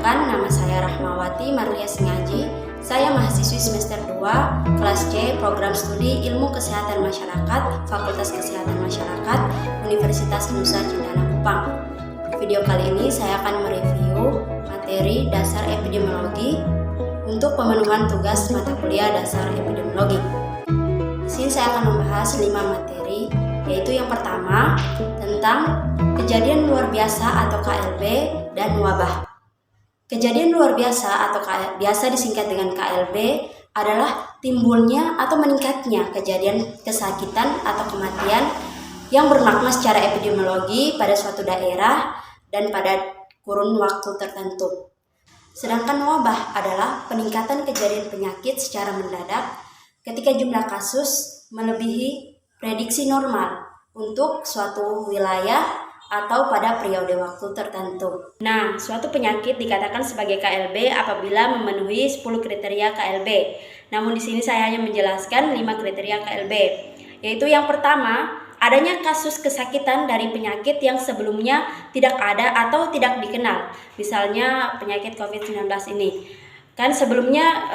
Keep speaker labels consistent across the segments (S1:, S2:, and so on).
S1: Perkenalkan, nama saya Rahmawati Marlia Sengaji. Saya mahasiswi semester 2, kelas C, Program Studi Ilmu Kesehatan Masyarakat, Fakultas Kesehatan Masyarakat, Universitas Nusa Cendana Kupang. Di video kali ini saya akan mereview materi dasar epidemiologi untuk pemenuhan tugas mata kuliah dasar epidemiologi. Di sini saya akan membahas 5 materi, yaitu yang pertama tentang kejadian luar biasa atau KLB dan wabah. Kejadian luar biasa atau biasa disingkat dengan KLB adalah timbulnya atau meningkatnya kejadian kesakitan atau kematian yang bermakna secara epidemiologi pada suatu daerah dan pada kurun waktu tertentu. Sedangkan wabah adalah peningkatan kejadian penyakit secara mendadak ketika jumlah kasus melebihi prediksi normal untuk suatu wilayah atau pada periode waktu tertentu. Nah, suatu penyakit dikatakan sebagai KLB apabila memenuhi 10 kriteria KLB. Namun di sini saya hanya menjelaskan 5 kriteria KLB, yaitu yang pertama, adanya kasus kesakitan dari penyakit yang sebelumnya tidak ada atau tidak dikenal. Misalnya penyakit COVID-19 ini kan sebelumnya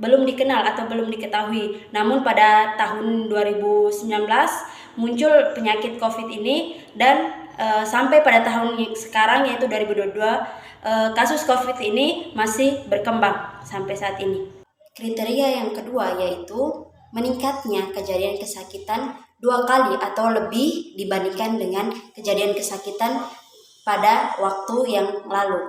S1: belum dikenal atau belum diketahui. Namun pada tahun 2019 muncul penyakit COVID ini dan sampai pada tahun sekarang yaitu 2022 kasus COVID ini masih berkembang sampai saat ini. Kriteria yang kedua yaitu meningkatnya kejadian kesakitan 2 kali atau lebih dibandingkan dengan kejadian kesakitan pada waktu yang lalu,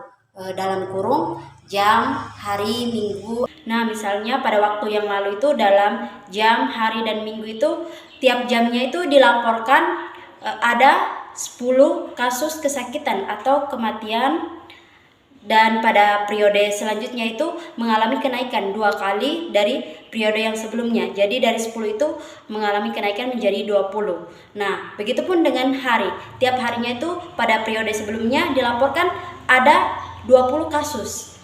S1: dalam kurung jam, hari, minggu. Nah, misalnya pada waktu yang lalu itu dalam jam, hari, dan minggu itu tiap jamnya itu dilaporkan ada 10 kasus kesakitan atau kematian, dan pada periode selanjutnya itu mengalami kenaikan 2 kali dari periode yang sebelumnya. Jadi dari 10 itu mengalami kenaikan menjadi 20. Nah, begitupun dengan hari. Tiap harinya itu pada periode sebelumnya dilaporkan ada 20 kasus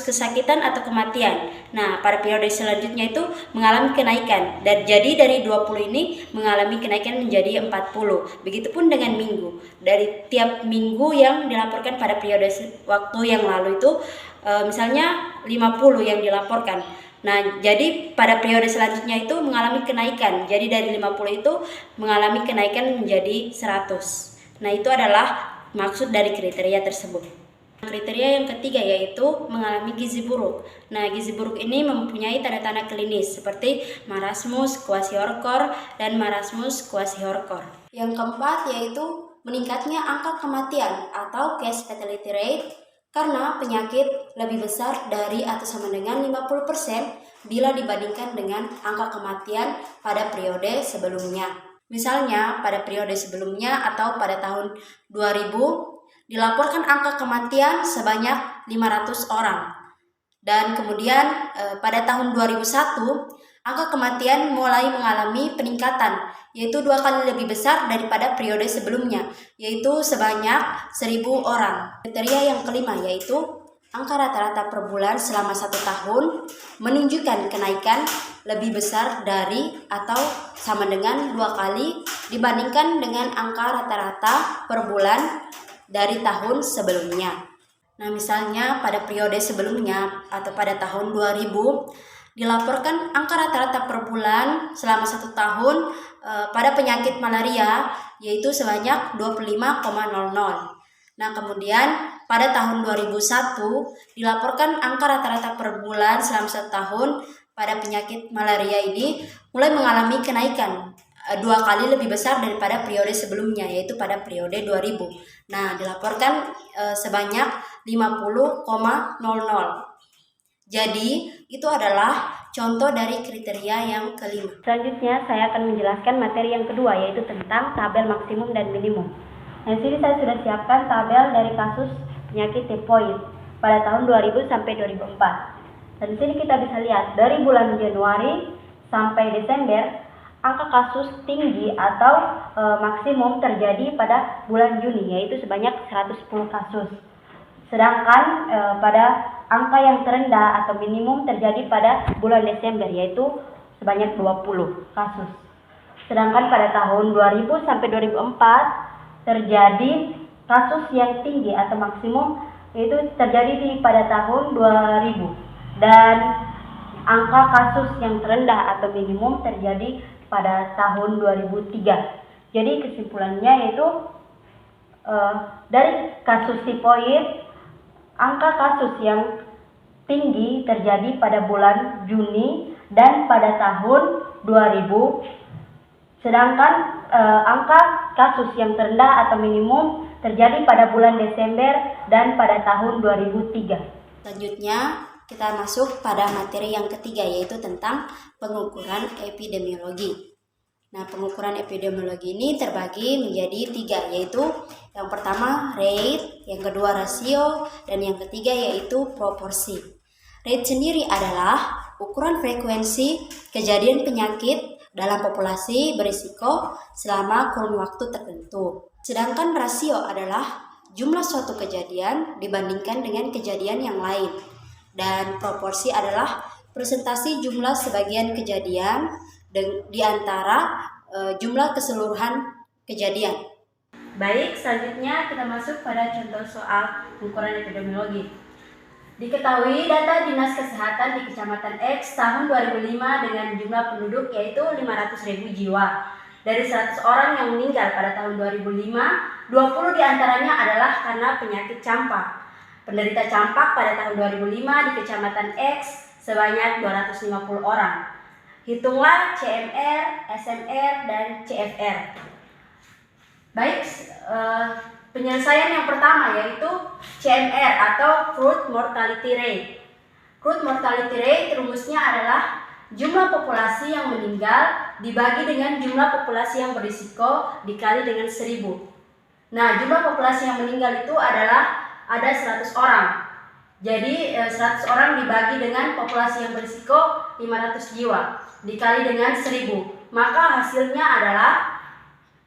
S1: kesakitan atau kematian. Nah, pada periode selanjutnya itu mengalami kenaikan, dan jadi dari 20 ini mengalami kenaikan menjadi 40. Begitupun dengan minggu. Dari tiap minggu yang dilaporkan pada periode waktu yang lalu itu misalnya 50 yang dilaporkan. Nah, jadi pada periode selanjutnya itu mengalami kenaikan. Jadi dari 50 itu mengalami kenaikan menjadi 100. Nah, itu adalah maksud dari kriteria tersebut. Kriteria yang ketiga yaitu mengalami gizi buruk. Nah, gizi buruk ini mempunyai tanda-tanda klinis seperti marasmus, kwashiorkor, dan marasmus kwashiorkor. Yang keempat yaitu meningkatnya angka kematian atau case fatality rate karena penyakit lebih besar dari atau sama dengan 50% bila dibandingkan dengan angka kematian pada periode sebelumnya. Misalnya pada periode sebelumnya atau pada tahun 2000 dilaporkan angka kematian sebanyak 500 orang. Dan kemudian pada tahun 2001 angka kematian mulai mengalami peningkatan, yaitu 2 kali lebih besar daripada periode sebelumnya, yaitu sebanyak 1.000 orang. Kriteria yang kelima yaitu angka rata-rata per bulan selama 1 tahun menunjukkan kenaikan lebih besar dari atau sama dengan 2 kali dibandingkan dengan angka rata-rata per bulan dari tahun sebelumnya. Nah, misalnya pada periode sebelumnya atau pada tahun 2000 dilaporkan angka rata-rata per bulan selama 1 tahun pada penyakit malaria yaitu sebanyak 25,00. Nah, kemudian pada tahun 2001 dilaporkan angka rata-rata per bulan selama 1 tahun pada penyakit malaria ini mulai mengalami kenaikan 2 kali lebih besar daripada periode sebelumnya, yaitu pada periode 2000. Nah, dilaporkan sebanyak 50,00. Jadi, itu adalah contoh dari kriteria yang kelima. Selanjutnya, saya akan menjelaskan materi yang kedua, yaitu tentang tabel maksimum dan minimum. Nah, di sini saya sudah siapkan tabel dari kasus penyakit tifoid pada tahun 2000 sampai 2004. Dan di sini kita bisa lihat dari bulan Januari sampai Desember angka kasus tinggi atau maksimum terjadi pada bulan Juni, yaitu sebanyak 110 kasus. Sedangkan pada angka yang terendah atau minimum terjadi pada bulan Desember, yaitu sebanyak 20 kasus. Sedangkan pada tahun 2000 sampai 2004 terjadi kasus yang tinggi atau maksimum yaitu terjadi pada tahun 2000, dan angka kasus yang terendah atau minimum terjadi pada tahun 2003. Jadi kesimpulannya yaitu dari kasus tipoid, angka kasus yang tinggi terjadi pada bulan Juni dan pada tahun 2000, sedangkan angka kasus yang terendah atau minimum terjadi pada bulan Desember dan pada tahun 2003. Selanjutnya kita masuk pada materi yang ketiga, yaitu tentang pengukuran epidemiologi. Nah, pengukuran epidemiologi ini terbagi menjadi 3, yaitu yang pertama rate, yang kedua rasio, dan yang ketiga yaitu proporsi. Rate sendiri adalah ukuran frekuensi kejadian penyakit dalam populasi berisiko selama kurun waktu tertentu. Sedangkan rasio adalah jumlah suatu kejadian dibandingkan dengan kejadian yang lain. Dan proporsi adalah presentasi jumlah sebagian kejadian di antara jumlah keseluruhan kejadian. Baik, selanjutnya kita masuk pada contoh soal pengukuran epidemiologi. Diketahui data Dinas Kesehatan di Kecamatan X tahun 2005 dengan jumlah penduduk yaitu 500.000 jiwa. Dari 100 orang yang meninggal pada tahun 2005, 20 diantaranya adalah karena penyakit campak. Penderita campak pada tahun 2005 di Kecamatan X sebanyak 250 orang. Hitunglah CMR, SMR, dan CFR. Baik, penyelesaian yang pertama yaitu CMR atau Crude Mortality Rate. Crude Mortality Rate rumusnya adalah jumlah populasi yang meninggal dibagi dengan jumlah populasi yang berisiko dikali dengan 1000. Nah, jumlah populasi yang meninggal itu adalah ada 100 orang. Jadi 100 orang dibagi dengan populasi yang berisiko 500 jiwa dikali dengan 1000. Maka hasilnya adalah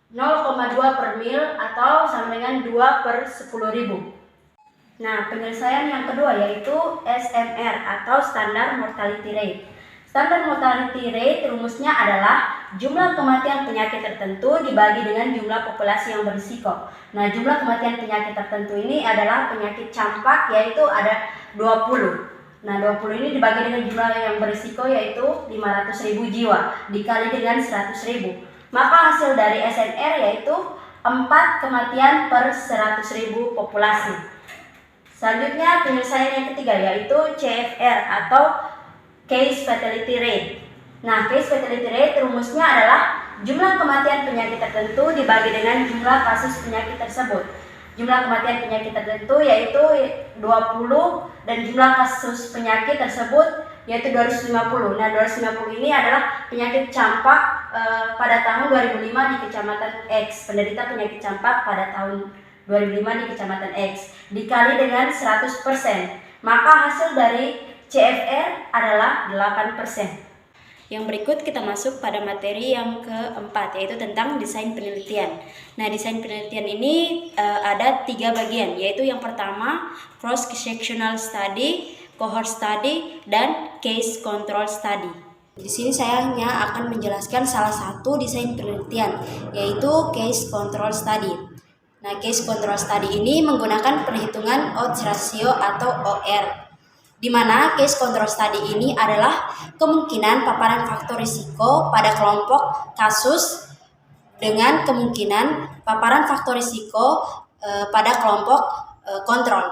S1: 0,2 per mil atau sama dengan 2 per 10.000. Nah, penyelesaian yang kedua yaitu SMR atau Standard Mortality Rate. Standard Mortality Rate rumusnya adalah jumlah kematian penyakit tertentu dibagi dengan jumlah populasi yang berisiko. Nah, jumlah kematian penyakit tertentu ini adalah penyakit campak yaitu ada 20. Nah, 20 ini dibagi dengan jumlah yang berisiko yaitu 500.000 jiwa dikali dengan 100.000. Maka hasil dari SMR yaitu 4 kematian per 100.000 populasi. Selanjutnya penyelesaian yang ketiga yaitu CFR atau Case Fatality Rate. Nah, Case Fatality Rate rumusnya adalah jumlah kematian penyakit tertentu dibagi dengan jumlah kasus penyakit tersebut. Jumlah kematian penyakit tertentu yaitu 20 dan jumlah kasus penyakit tersebut yaitu 250. Nah, 250 ini adalah penyakit campak pada tahun 2005 di Kecamatan X. Penderita penyakit campak pada tahun 2005 di Kecamatan X dikali dengan 100%. Maka hasil dari CFR adalah 8%. Yang berikut kita masuk pada materi yang keempat, yaitu tentang desain penelitian. Nah, desain penelitian ini ada 3 bagian, yaitu yang pertama cross-sectional study, cohort study, dan case control study. Di sini saya hanya akan menjelaskan salah satu desain penelitian, yaitu case control study. Nah, case control study ini menggunakan perhitungan odds ratio atau OR, di mana case control study ini adalah kemungkinan paparan faktor risiko pada kelompok kasus dengan kemungkinan paparan faktor risiko pada kelompok kontrol.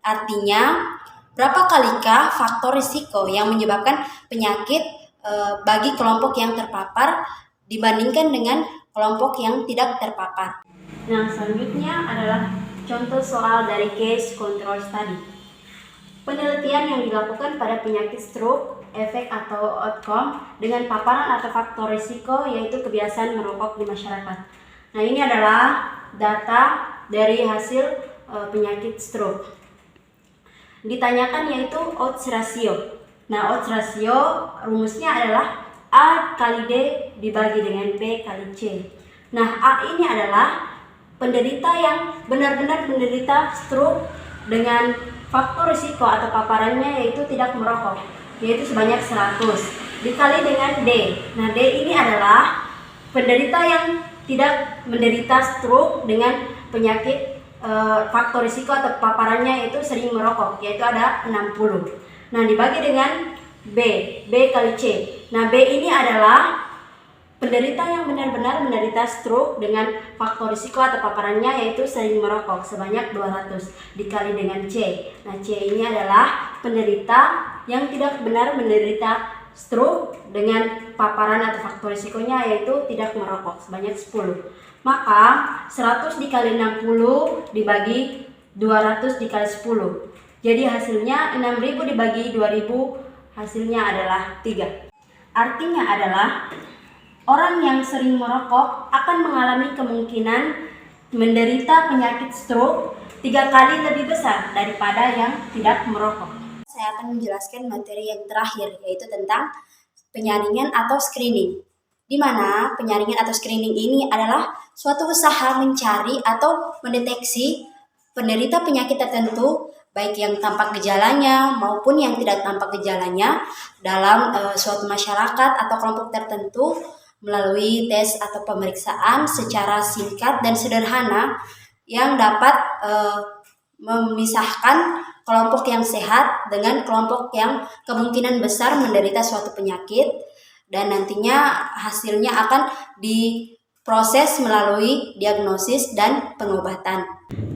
S1: Artinya, berapa kalikah faktor risiko yang menyebabkan penyakit bagi kelompok yang terpapar dibandingkan dengan kelompok yang tidak terpapar. Nah, selanjutnya adalah contoh soal dari case control study. Penelitian yang dilakukan pada penyakit stroke, efek atau outcome dengan paparan atau faktor risiko yaitu kebiasaan merokok di masyarakat. Nah, ini adalah data dari hasil penyakit stroke. Ditanyakan yaitu odds ratio. Nah, odds ratio rumusnya adalah A kali D dibagi dengan B kali C. Nah, A ini adalah penderita yang benar-benar menderita stroke dengan faktor risiko atau paparannya yaitu tidak merokok, yaitu sebanyak 100 dikali dengan D. Nah, D ini adalah penderita yang tidak menderita stroke dengan penyakit faktor risiko atau paparannya itu sering merokok, yaitu ada 60. Nah, dibagi dengan B kali C. Nah, B ini adalah penderita yang benar-benar menderita stroke dengan faktor risiko atau paparannya yaitu sering merokok sebanyak 200 dikali dengan C. Nah, C ini adalah penderita yang tidak benar menderita stroke dengan paparan atau faktor risikonya yaitu tidak merokok sebanyak 10. Maka 100 dikali 60 dibagi 200 dikali 10. Jadi hasilnya 6.000 dibagi 2.000, hasilnya adalah 3. Artinya adalah orang yang sering merokok akan mengalami kemungkinan menderita penyakit stroke 3 kali lebih besar daripada yang tidak merokok. Saya akan menjelaskan materi yang terakhir, yaitu tentang penyaringan atau screening. Di mana penyaringan atau screening ini adalah suatu usaha mencari atau mendeteksi penderita penyakit tertentu, baik yang tampak gejalanya maupun yang tidak tampak gejalanya dalam suatu masyarakat atau kelompok tertentu melalui tes atau pemeriksaan secara singkat dan sederhana yang dapat memisahkan kelompok yang sehat dengan kelompok yang kemungkinan besar menderita suatu penyakit, dan nantinya hasilnya akan diproses melalui diagnosis dan pengobatan.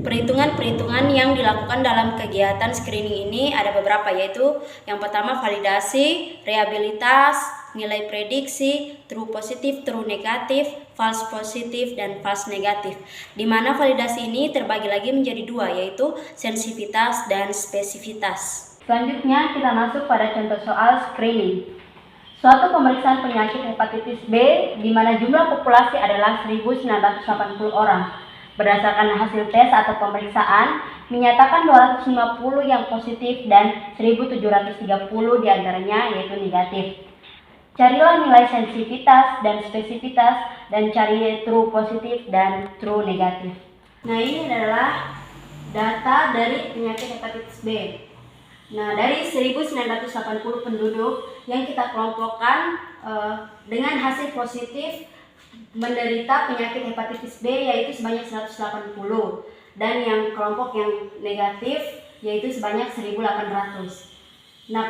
S1: Perhitungan-perhitungan yang dilakukan dalam kegiatan screening ini ada beberapa, yaitu yang pertama validasi, reliabilitas, nilai prediksi, true positif, true negatif, false positif, dan false negatif. Di mana validasi ini terbagi lagi menjadi dua, yaitu sensitivitas dan spesifitas. Selanjutnya kita masuk pada contoh soal screening. Suatu pemeriksaan penyakit hepatitis B di mana jumlah populasi adalah 1.980 orang. Berdasarkan hasil tes atau pemeriksaan, menyatakan 250 yang positif dan 1.730 diantaranya yaitu negatif. Carilah nilai sensitivitas dan spesifitas dan cari true positif dan true negatif. Nah, ini adalah data dari penyakit hepatitis B. Nah, dari 1.980 penduduk yang kita kelompokkan dengan hasil positif menderita penyakit hepatitis B yaitu sebanyak 180, dan yang kelompok yang negatif yaitu sebanyak 1.800. Nah,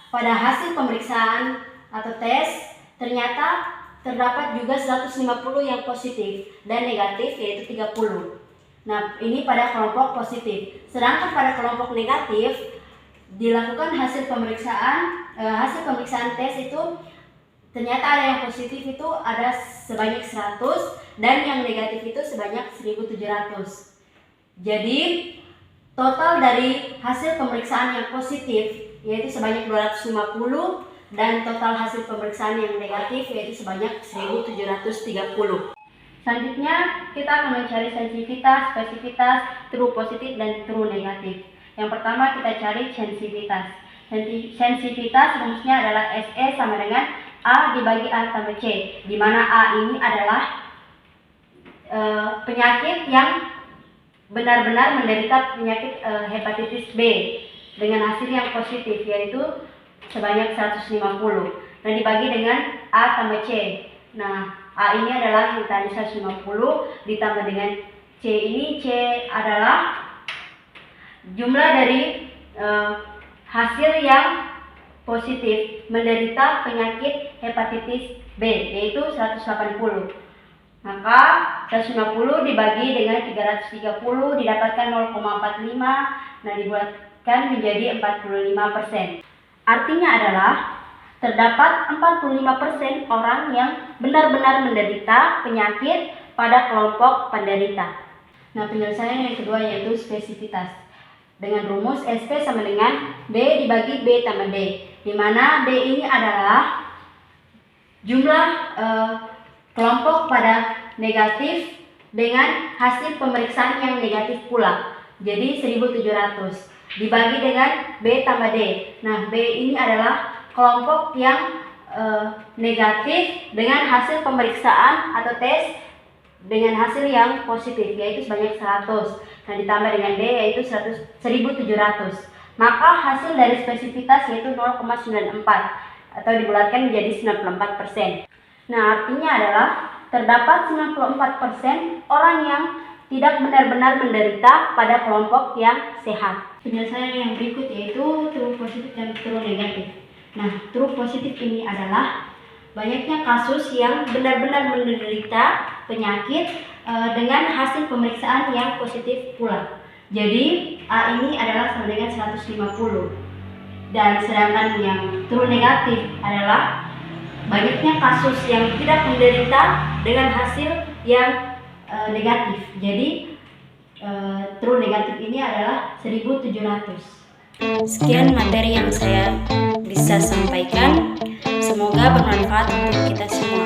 S1: pada hasil pemeriksaan atau tes ternyata terdapat juga 150 yang positif dan negatif yaitu 30. Nah, ini pada kelompok positif. Sedangkan pada kelompok negatif dilakukan hasil pemeriksaan tes itu ternyata ada yang positif itu ada sebanyak 100 dan yang negatif itu sebanyak 1.700. Jadi total dari hasil pemeriksaan yang positif yaitu sebanyak 250 dan total hasil pemeriksaan yang negatif yaitu sebanyak 1.730. Selanjutnya kita akan mencari sensitivitas, spesifitas, true positif, dan true negatif. Yang pertama kita cari sensitivitas. Sensitivitas rumusnya adalah SE sama dengan A dibagi A tambah C, di mana A ini adalah penyakit yang benar-benar menderita penyakit hepatitis B dengan hasil yang positif yaitu sebanyak 150. Dan dibagi dengan A tambah C. Nah, A ini adalah yang tadi 150 ditambah dengan C ini, C adalah jumlah dari hasil yang positif menderita penyakit hepatitis B yaitu 180. Maka 150 dibagi dengan 330 didapatkan 0,45. Nah, dibuatkan menjadi 45%. Artinya adalah terdapat 45% orang yang benar-benar menderita penyakit pada kelompok penderita. Nah, penyelesaian yang kedua yaitu spesifitas. Dengan rumus SP sama dengan B dibagi B tambah D, di mana D ini adalah jumlah kelompok pada negatif dengan hasil pemeriksaan yang negatif pula, jadi 1.700 dibagi dengan B tambah D. Nah, B ini adalah kelompok yang negatif dengan hasil pemeriksaan atau tes dengan hasil yang positif yaitu sebanyak 100. Nah, ditambah dengan D yaitu 1.700. Maka hasil dari spesifitas yaitu 0,94 atau dibulatkan menjadi 94%. Nah, artinya adalah terdapat 94% orang yang tidak benar-benar menderita pada kelompok yang sehat. Penjelasan yang berikut yaitu true positif dan true negatif. Nah, true positif ini adalah banyaknya kasus yang benar-benar menderita penyakit dengan hasil pemeriksaan yang positif pula. Jadi A ini adalah sama dengan 150. Dan sedangkan yang true negatif adalah banyaknya kasus yang tidak menderita dengan hasil yang negatif. Jadi true negatif ini adalah 1700. Sekian materi yang saya bisa sampaikan. Semoga bermanfaat untuk kita semua.